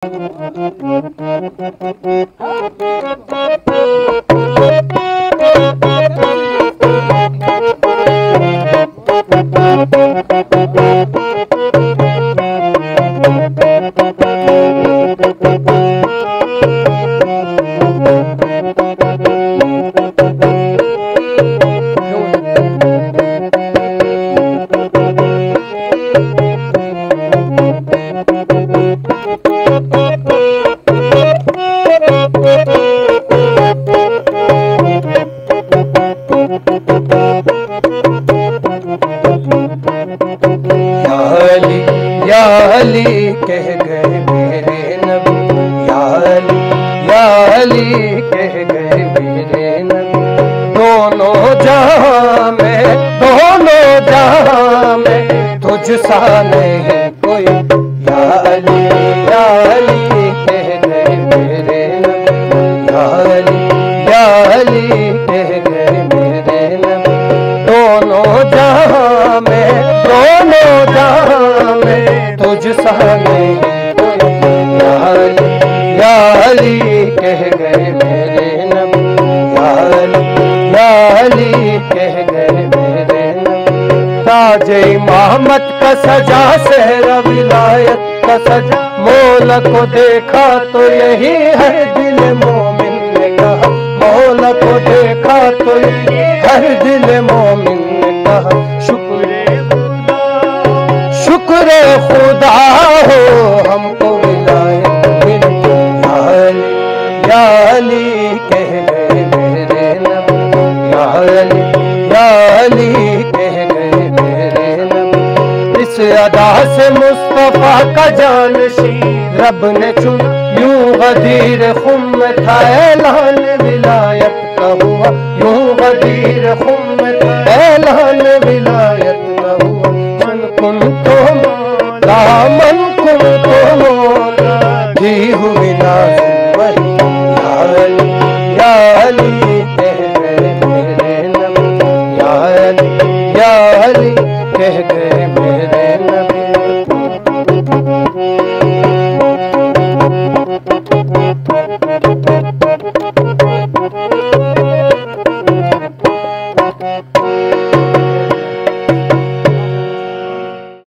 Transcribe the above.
या अली कह गए मेरे नबी, या अली कह गए मेरे नबी। दोनों जहां में तुझसा नहीं कोई। या अली कह गए मेरे नबी, या अली कह गए मेरे नबी। दोनों जहां में तुझसा नहीं कोई। या अली कह गए मेरे नबी, या अली कह गए मेरे नबी। ताजे इमामत का सजा, सहरा विलायत का सजा, मौला को देखा तो यही हर दिल मोमिन ने कहा। मौला को देखा तो यही हर दिल मोमिन ने कहा। शुक्र खुदा हो हमको विलायत मिली। या अली कह गए मेरे नबी, या अली कह गए मेरे नबी। इस अदा से मुस्तफा का जानशी रब ने चुना, यूं गदीर खुम में था ऐलान विलायत का हुआ। यूं गदीर खुम में था ऐलान विलायत का हुआ। मन कुन तो मौला दी हुई नाज़िल वही। या अली कह गए मेरे नबी, या अली कह गए मेरे नबी।